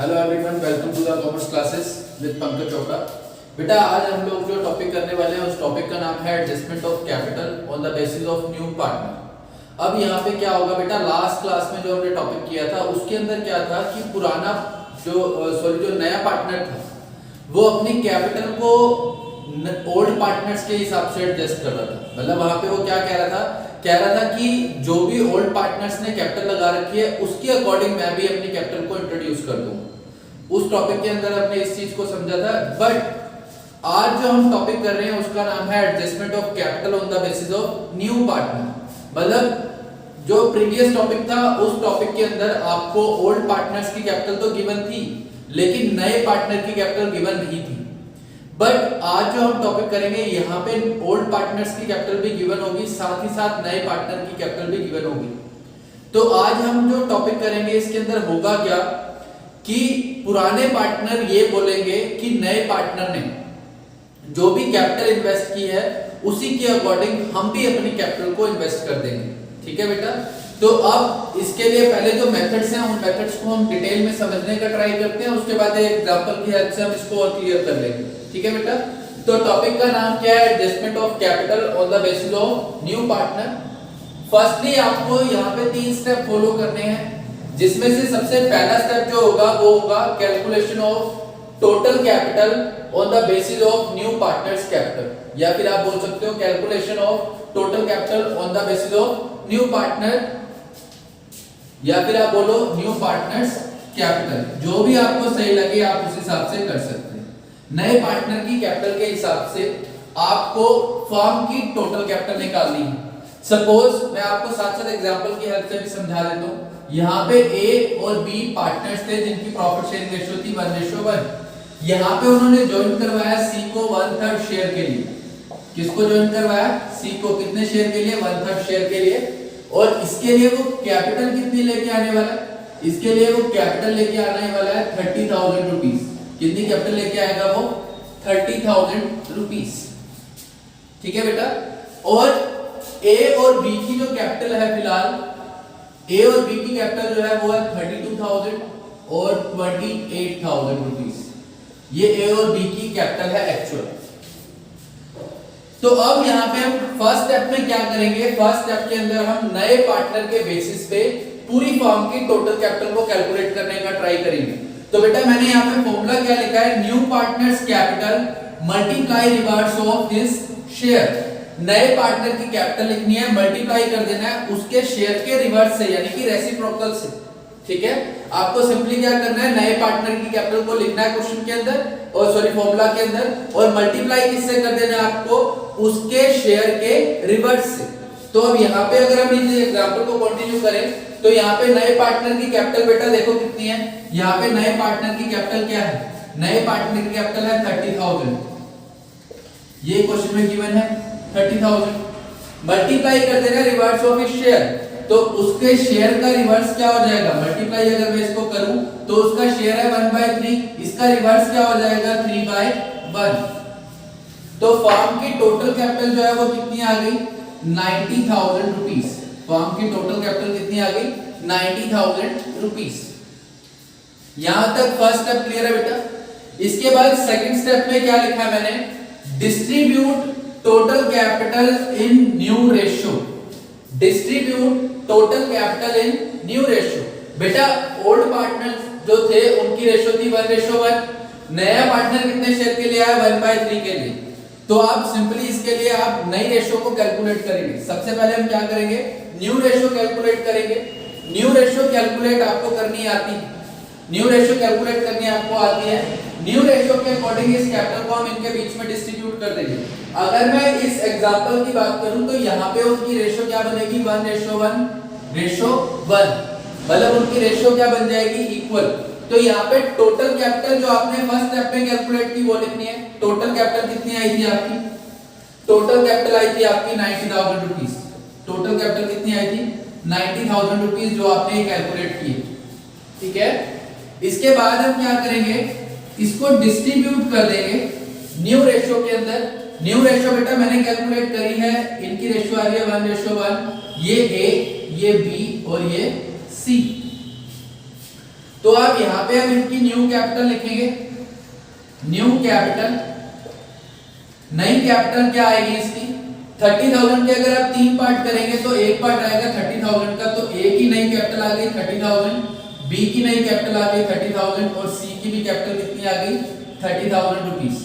Hello everyone, welcome to the commerce classes with Pankaj Chopra. बेटा आज हम लोग जो टॉपिक करने वाले हैं उस टॉपिक का नाम है adjustment of capital on the basis of new partner. अब यहाँ पे क्या होगा बेटा, लास्ट क्लास में जो हमने टॉपिक किया था उसके अंदर क्या था कि पुराना जो नया पार्टनर था वो अपनी कैपिटल को ओल्ड पार्टनर्स के हिसाब से एडजस्ट कर रहा था। मतलब वहां पे वो क्या कह रहा था कि जो भी ओल्ड पार्टनर्स ने कैपिटल लगा रखी है उसके अकॉर्डिंग मैं भी अपनी कैपिटल को इंट्रोड्यूस कर दूं। उस टॉपिक के अंदर हमने इस चीज को समझा था। बट आज जो हम टॉपिक कर रहे हैं उसका नाम है adjustment of capital on the basis of new partner. मतलब जो प्रीवियस टॉपिक था उस टॉपिक के अंदर आपको ओल्ड पार्टनर्स की कैपिटल तो गिवन थी लेकिन नए पार्टनर की कैपिटल गिवन नहीं थी। बट आज जो हम टॉपिक करेंगे यहाँ पे ओल्ड पार्टनर्स की कैपिटल भी गिवन होगी, साथ ही साथ नए पार्टनर की कैपिटल भी गिवन होगी। तो आज हम जो टॉपिक करेंगे इसके अंदर होगा क्या कि पुराने पार्टनर ये बोलेंगे कि नए पार्टनर ने जो भी कैपिटल इन्वेस्ट की है उसी के अकॉर्डिंग हम भी अपनी कैपिटल को इन्वेस्ट कर देंगे। ठीक है बेटा, तो अब इसके लिए पहले जो मेथड्स हैं उन मेथड्स को हम डिटेल में समझने का ट्राई करते हैं, उसके बाद एक एग्जांपल की हेल्प से हम इसको और क्लियर कर लेंगे। ठीक है बेटा, तो टॉपिक का नाम क्या है, adjustment of capital on the basis of new partner. Firstly आपको यहाँ पे 3 स्टेप फॉलो करने हैं, जिसमें से सबसे पहला स्टेप जो होगा वो होगा calculation of total capital on the basis of new partners capital, या फिर आप बोल सकते हो calculation of total capital on the basis of new partner, या फिर आप बोलो न्यू पार्टनर्स कैपिटल। जो भी आपको सही लगे आप उस हिसाब से कर सकते हैं। नए पार्टनर की कैपिटल के हिसाब से आपको फर्म की टोटल कैपिटल निकालनी है। सपोज मैं आपको साथ साथ एग्जांपल की हेल्प से भी समझा देता हूं। यहाँ पे ए और बी पार्टनर्स थे जिनकी प्रॉफिट शेयरिंग रेशियो थी 1:1। यहाँ पे उन्होंने ज्वाइन करवाया सी को 1/3 शेयर के लिए। किसको ज्वाइन करवाया? सी को। कितने शेयर के लिए? 1/3 शेयर के लिए। और इसके लिए वो कैपिटल कितनी लेके आने वाला है? इसके लिए वो कैपिटल लेके आने वाला है 30,000 रुपीज। कितनी कैपिटल लेके आएगा वो? 30,000 रुपीज। ठीक है बेटा, और ए और बी की जो कैपिटल है फिलहाल, ए और बी की कैपिटल जो है वो है 32,000 और 28,000 रुपीज। ये ए और बी की कैपिटल है एक्चुअल। तो अब यहाँ पे हम फर्स्ट स्टेप में क्या करेंगे, फर्स्ट स्टेप के अंदर हम नए पार्टनर के बेसिस पे पूरी फर्म की टोटल कैपिटल को कैलकुलेट करने का ट्राई करेंगे। तो बेटा मैंने यहाँ पे फॉर्मूला क्या लिखा है, new partners capital multiply reverse of his share. नए पार्टनर की कैपिटल लिखनी है, मल्टीप्लाई कर देना है उसके शेयर के रिवर्स से, यानी कि रेसिप्रोकल से। ठीक है, आपको सिंपली क्या करना है, नए पार्टनर की कैपिटल को लिखना है क्वेश्चन के अंदर, और सॉरी फॉर्मूला के अंदर, और मल्टीप्लाई किससे कर देना है आपको? उसके शेयर के रिवर्स से। तो अब यहाँ पे अगर हम इस एग्जांपल को कंटिन्यू करें तो यहाँ पे नए पार्टनर की कैपिटल बेटा देखो कितनी है। यहाँ पे नए पार्टनर की कैपिटल क्या है? नए पार्टनर की कैपिटल है 30,000। ये क्वेश्चन में गिवन है 30,000। मल्टीप्लाई कर देना रिवर्स ऑफ हिज शेयर, तो उसके शेयर का रिवर्स क्या हो जाएगा? मल्टीप्लाई अगर मैं इसको करूं तो उसका शेयर है 1/3, इसका रिवर्स क्या हो जाएगा? 3/1। तो फर्म की टोटल कैपिटल जो है वो कितनी आ गई? 90,000 रुपीस। फर्म की टोटल कैपिटल कितनी आ गई? 90,000 रुपीस। यहां तक फर्स्ट स्टेप क्लियर है बेटा। इसके बाद सेकंड स्टेप में क्या लिखा है मैंने, distribute total capital in new ratio. Distribute total capital in new ratio. बेटा ओल्ड पार्टनर जो थे उनकी रेशियो थी 1:1। नया पार्टनर कितने शेयर के लिए आया? 1/3 के लिए। तो आप सिंपली इसके लिए आप नई रेशियो को कैलकुलेट करेंगे। सबसे पहले हम क्या करेंगे, न्यू रेशियो कैलकुलेट करेंगे। न्यू रेशियो कैलकुलेट आपको करनी आती है, न्यू रेशियो कैलकुलेट करनी आपको आती है। न्यू रेशियो के अकॉर्डिंग इस कैपिटल को हम इनके बीच में डिस्ट्रीब्यूट कर देंगे। अगर मैं इस एग्जांपल की बात करूं तो यहाँ पे उनकी रेशियो क्या बनेगी? 1:1, मतलब उनकी रेशियो क्या बन जाएगी? इक्वल। तो यहाँ पे टोटल कैपिटल जो आपने फर्स्ट स्टेप में कैलकुलेट की वो लिखनी है। टोटल कैपिटल कितनी आई थी आपकी? टोटल कैपिटल आई थी आपकी 90,000 रुपीस। टोटल कैपिटल कितनी आई थी? 90,000 रुपीस जो आपने कैलकुलेट की। ठीक है, इसके बाद हम क्या करेंगे, इसको डिस्ट्रीब्यूट कर देंगे न्यू रेशियो के अंदर। न्यू रेशियो बेटा मैंने कैलकुलेट करी है, इनकी रेशियो आ रही है 1:1। ये ए, ये बी और ये सी। तो आप यहां पे अब इनकी न्यू कैपिटल लिखेंगे। न्यू कैपिटल, नई कैपिटल क्या आएगी इसकी 30,000 के अगर आप 3 पार्ट करेंगे तो एक पार्ट आएगा 30,000 का, तो ए की नई कैपिटल आ गई 30,000, बी की नई कैपिटल आ गई 30,000 और सी की भी कैपिटल कितनी आ गई 30,000 रुपीस।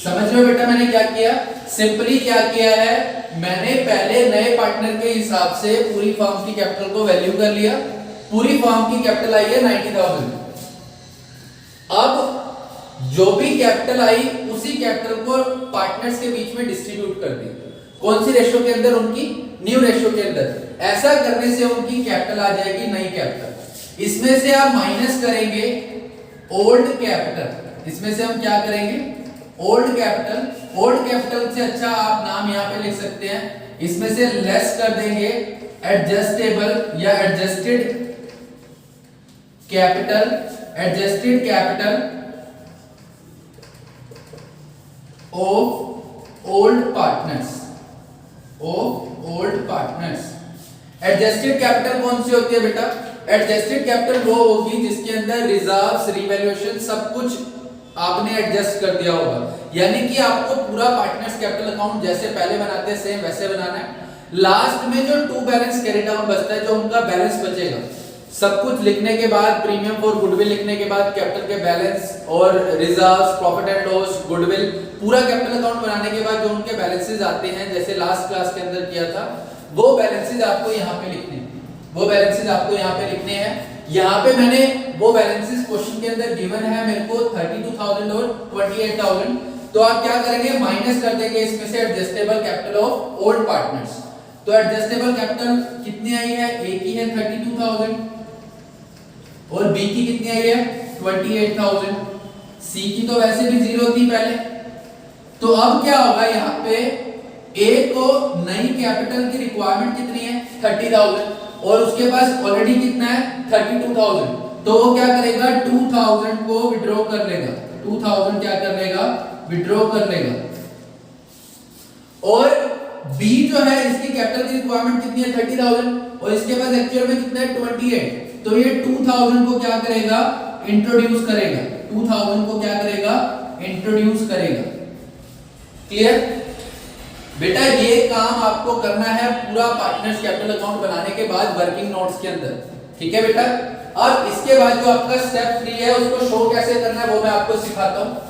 समझ रहे हो बेटा मैंने क्या किया? सिंपली क्या किया है, मैंने पहले नए पार्टनर के हिसाब से पूरी फर्म की कैपिटल को वैल्यू कर लिया। पूरी फर्म की कैपिटल आई है 90,000। अब जो भी कैपिटल आई उसी कैपिटल को पार्टनर्स के बीच में डिस्ट्रीब्यूट कर दी। कौन सी रेशो के अंदर? उनकी न्यू रेशो के अंदर। ऐसा करने से उनकी कैपिटल आ जाएगी नई कैपिटल। इसमें से आप माइनस करेंगे ओल्ड कैपिटल। इसमें से हम क्या करेंगे? Old capital. ओल्ड कैपिटल से अच्छा आप नाम यहां पे लिख सकते हैं। इसमें से लेस कर देंगे एडजस्टेबल या adjusted capital. Adjusted capital of old partners. Of old partners. Adjusted capital कौन सी होती है बेटा? एडजस्टेड कैपिटल वो होगी जिसके अंदर रिजर्व्स, रिवैल्यूएशन सब कुछ आपने एडजस्ट कर दिया होगा। यानी कि आपको पूरा पार्टनर्स कैपिटल अकाउंट जैसे पहले बनाते हैं सेम वैसे बनाना है। लास्ट में जो टू बैलेंस कैरी डाउन बचता है, जो उनका बैलेंस बचेगा, सब कुछ लिखने के बाद, प्रीमियम फॉर गुडविल लिखने के बाद, कैपिटल के बैलेंस और reserves, profit and loss, goodwill, पूरा कैपिटल अकाउंट बनाने के बाद जो उनके बैलेंसेस आते हैं, जैसे लास्ट क्लास के अंदर किया था, वो बैलेंसेस आपको यहाँ पे लिखने हैं। वो बैलेंसेस आपको यहाँ पे लिखने हैं। यहाँ पे मैंने वो बैलेंसेस क्वेश्चन के अंदर गिवन है मेरे को 32,000 और 28,000। तो आप क्या करेंगे? माइनस कर देंगे इसमें से adjustable capital of old partners. तो एडजस्टेबल कैपिटल कितनी आई है? ए की है 32,000 और बी की कितनी आई है 28,000। सी की तो वैसे भी 0 थी पहले। तो अब क्या होगा? यहाँ पे ए को नई कैपिटल की रिक्वायरमेंट कितनी है 30,000 और उसके पास ऑलरेडी कितना है 32,000। तो वो क्या करेगा? 2,000 को विड्रॉ कर लेगा। 2,000 क्या कर लेगा? विड्रॉ कर लेगा। और बी जो है इसकी कैपिटल की रिक्वायरमेंट कितनी है 30,000 और इसके पास एक्चुअल में कितना है 28। तो ये 2,000 को क्या करेगा? इंट्रोड्यूस करेगा। 2,000 को क्या करेगा? इंट्रोड्यूस करेगा। क्लियर बेटा? ये काम आपको करना है पूरा पार्टनर्स कैपिटल अकाउंट बनाने के बाद वर्किंग नोट्स के अंदर। ठीक है बेटा? अब इसके बाद जो आपका स्टेप 3 है उसको शो कैसे करना है वो मैं आपको सिखाता हूं।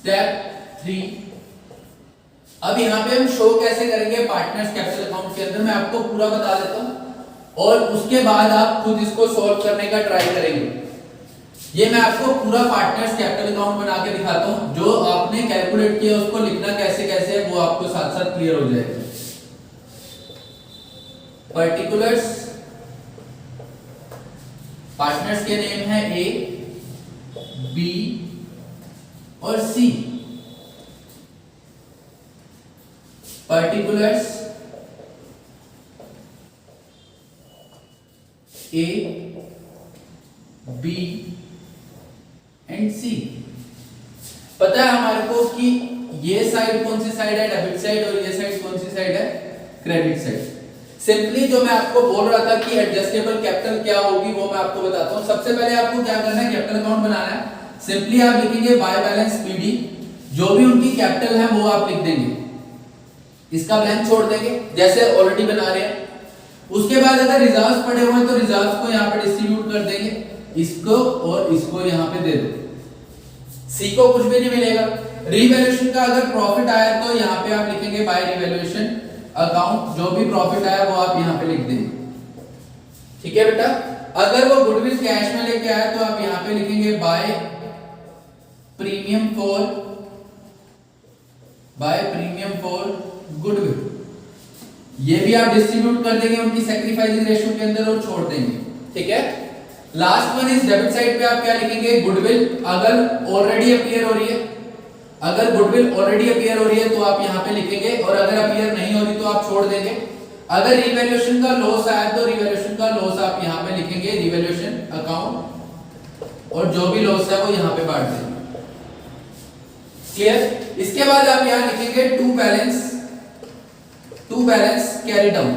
स्टेप 3। अब यहां पे हम शो कैसे करेंगे पार्टनर्स कैपिटल अकाउंट के अंदर, मैं आपको पूरा बता देता हूं और उसके बाद आप खुद इसको सॉल्व करने का ट्राई करेंगे। ये मैं आपको पूरा पार्टनर्स कैपिटल अकाउंट बना के दिखाता हूं। जो आपने कैलकुलेट किया उसको लिखना कैसे कैसे है वो आपको साथ साथ क्लियर हो जाएगा। पर्टिकुलर्स, पार्टनर्स के नेम है ए, बी और सी। पर्टिकुलर्स ए, बी एंड सी। पता है हमारे को कि ये साइड कौन सी साइड है? Debit side. और ये साइड कौन सी साइड है? Credit side. सिंपली जो मैं आपको बोल रहा था कि एडजस्टेबल कैपिटल क्या होगी वो मैं आपको बताता हूं। सबसे पहले आपको क्या करना है? कैपिटल अकाउंट बनाना है। सिंपली आप लिखेंगे बाय बैलेंस पीडी, जो भी उनकी कैपिटल है वो आप लिख देंगे। इसका ब्लैंक छोड़ देंगे जैसे ऑलरेडी बना रहे हैं। उसके बाद अगर रिजर्व्स पड़े हुए हैं तो रिजर्व्स को यहाँ पे डिस्ट्रीब्यूट कर देंगे, इसको और इसको यहाँ पे दे दो। सी को कुछ भी नहीं मिलेगा। रिवैल्यूएशन का अगर प्रॉफिट आया तो यहाँ पे आप लिखेंगे बाय रिवैल्यूएशन अकाउंट, जो भी प्रॉफिट आया वो आप यहाँ पे लिख देंगे। ठीक है बेटा? अगर वो गुडविल कैश में लेके आया तो आप यहाँ पे लिखेंगे बाय प्रीमियम फॉर गुडविल। ये भी आप डिस्ट्रीब्यूट कर देंगे उनकी सैक्रिफाइसिंग रेशियो के अंदर और छोड़ देंगे। ठीक है? Last one is debit side पे आप क्या लिखेंगे? गुडविल अगर ऑलरेडी अपीयर हो रही है अगर गुडविल ऑलरेडी अपीयर हो रही है तो आप यहाँ पे लिखेंगे, और अगर अपीयर नहीं हो रही तो आप छोड़ देंगे। अगर रिवैल्यूएशन का लॉस आया तो रिवैल्यूएशन का लॉस आप यहाँ पे लिखेंगे, रिवैल्यूएशन अकाउंट, और जो भी लॉस है वो यहाँ पे बांट देंगे। क्लियर? इसके बाद आप यहाँ लिखेंगे to balance carry down,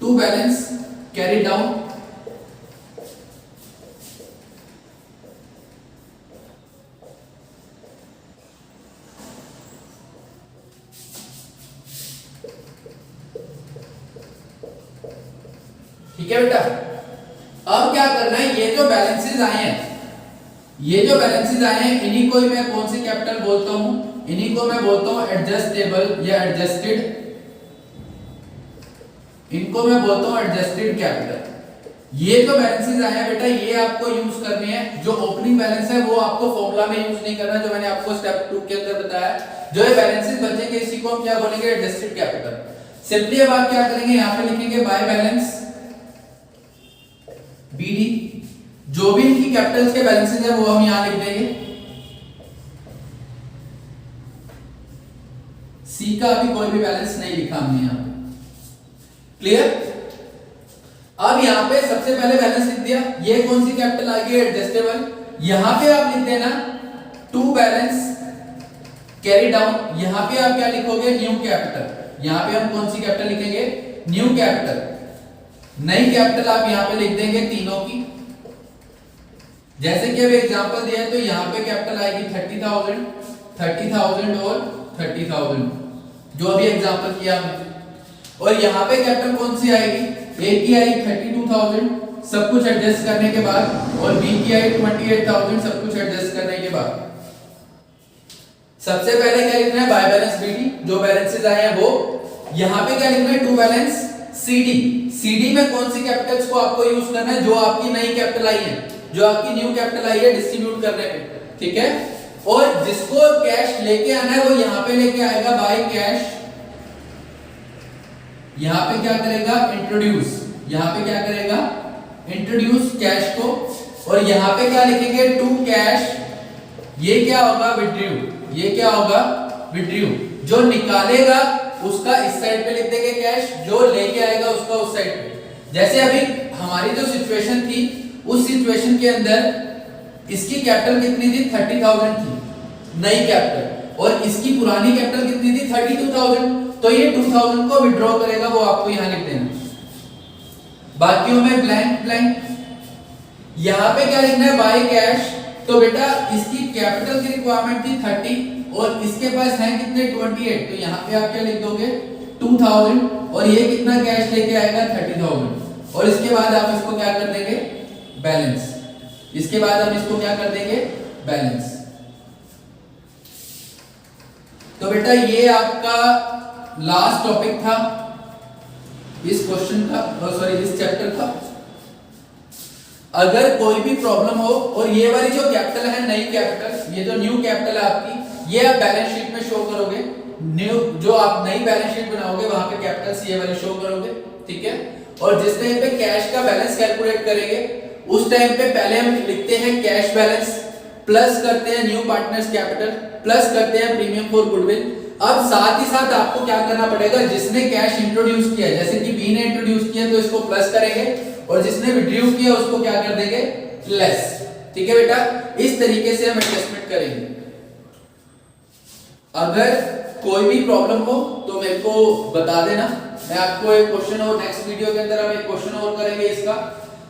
to balance carry down. ठीक है बेटा, अब क्या करना है, ये जो बैलेंसेस आए हैं, ये जो बैलेंसेस आए हैं, इन्हीं को ही मैं कौन सी कैपिटल बोलता हूं, इन्हीं को मैं बोलता हूं एडजस्टेबल या एडजस्टेड, इनको मैं बोलता हूं एडजस्टेड कैपिटल। ये जो बैलेंसेस आए हैं बेटा, ये आपको यूज करने हैं। जो ओपनिंग बैलेंस है वो आपको फॉर्मूला में यूज नहीं करना, जो मैंने आपको स्टेप 2 के अंदर बताया। जो ये बैलेंसेस बचेंगे इसी को हम क्या बोलेंगे, एडजस्टेड कैपिटल। सिंपली अब आप क्या करेंगे, यहां पे लिखेंगे बाय बैलेंस बीडी, जो भी इनकी कैपिटल्स के बैलेंसेस है वो हम यहां लिख देंगे। सी का अभी कोई भी बैलेंस नहीं लिखा हमने यहां पे। क्लियर? अब यहां पे सबसे पहले बैलेंस लिख दिया, ये कौन सी कैपिटल आ गई, एडजस्टेबल। यहां पे आप लिख देना टू बैलेंस कैरी डाउन। यहां पे आप क्या लिखोगे, न्यू कैपिटल। यहां पे हम कौन सी कैपिटल लिखेंगे, न्यू कैपिटल। नई कैपिटल आप यहां पे लिख देंगे तीनों की। जैसे कि अभी एग्जांपल दिया है तो यहां पे कैपिटल आएगी 30,000, 30,000 और 30,000, जो अभी एग्जांपल किया हमने। और यहां पे कैपिटल कौन सी आएगी, ए की आई 32,000 सब कुछ एडजस्ट करने के बाद, और बी की आई 28,000 सब कुछ एडजस्ट करने के बाद। सबसे पहले क्या लिखना है, बाय बैलेंस बीडी, जो बैलेंसेस आए हैं वो। यहां पे क्या लिखना है, टू बैलेंस सीडी। सीडी में कौन सी कैपिटल्स को आपको यूज करना है, जो आपकी नई कैपिटल आई है, जो आपकी न्यू कैपिटल आई है डिस्ट्रीब्यूट करने पे। ठीक है? और जिसको कैश लेके आना है वो यहां पे लेके आएगा बाय कैश। यहां पे क्या करेगा, इंट्रोड्यूस। यहां पे क्या करेगा, इंट्रोड्यूस कैश को। और यहां पे क्या लिखेंगे, टू कैश। ये क्या होगा, विड्रू। ये क्या होगा, विड्रू। जो निकालेगा उसका इस साइड पे लिख देंगे कैश, जो लेके आएगा उसका उस साइड पे। जैसे अभी हमारी जो सिचुएशन थी, उस सिचुएशन के अंदर इसकी कैपिटल कितनी थी, 30,000 थी नई कैपिटल, और इसकी पुरानी कैपिटल कितनी थी, 32,000। तो ये 2,000 को विड्रॉ करेगा, वो आपको यहां लिख देना। बाकियों में ब्लैंक ब्लैंक। यहां पे क्या लिखना है, बाय कैश। तो बेटा इसकी कैपिटल की रिक्वायरमेंट थी 30 और इसके पास है कितने, 28। तो यहां पे आप क्या लिख दोगे, 2,000, और ये कितना कैश लेके आएगा, 30,000। और इसके बाद आप इसको क्या कर देंगे, बैलेंस। इसके बाद हम इसको क्या कर देंगे, बैलेंस। तो बेटा ये आपका लास्ट टॉपिक था इस क्वेश्चन का, सॉरी इस चैप्टर का। अगर कोई भी प्रॉब्लम हो, और ये वाली जो कैपिटल है नई कैपिटल, ये जो न्यू कैपिटल है आपकी, ये आप बैलेंस शीट में शो करोगे। न्यू जो आप नई बैलेंस शीट बनाओगे वहां पे कैपिटल्स ये वाले शो करोगे। ठीक है? और जिस टाइम पे कैश का बैलेंस कैलकुलेट करेंगे उस टाइम पे पहले हम लिखते हैं कैश बैलेंस, प्लस करते हैं न्यू पार्टनर्स कैपिटल, प्लस करते हैं प्रीमियम फॉर गुडविल। अब साथ ही साथ आपको क्या करना पड़ेगा, जिसने कैश इंट्रोड्यूस किया, जैसे कि बी ने इंट्रोड्यूस किया तो इसको प्लस करेंगे, और जिसने विड्रू किया उसको क्या कर देंगे, लेस। ठीक है बेटा? इस तरीके से हम एडजस्टमेंट करेंगे। अगर कोई भी प्रॉब्लम हो तो मेरे को बता देना, मैं आपको एक क्वेश्चन और नेक्स्ट वीडियो के अंदर हम एक क्वेश्चन और करेंगे इसका,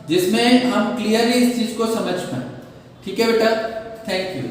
जिसमें हम क्लियरली इस चीज को समझ पाए। ठीक है बेटा? Thank you.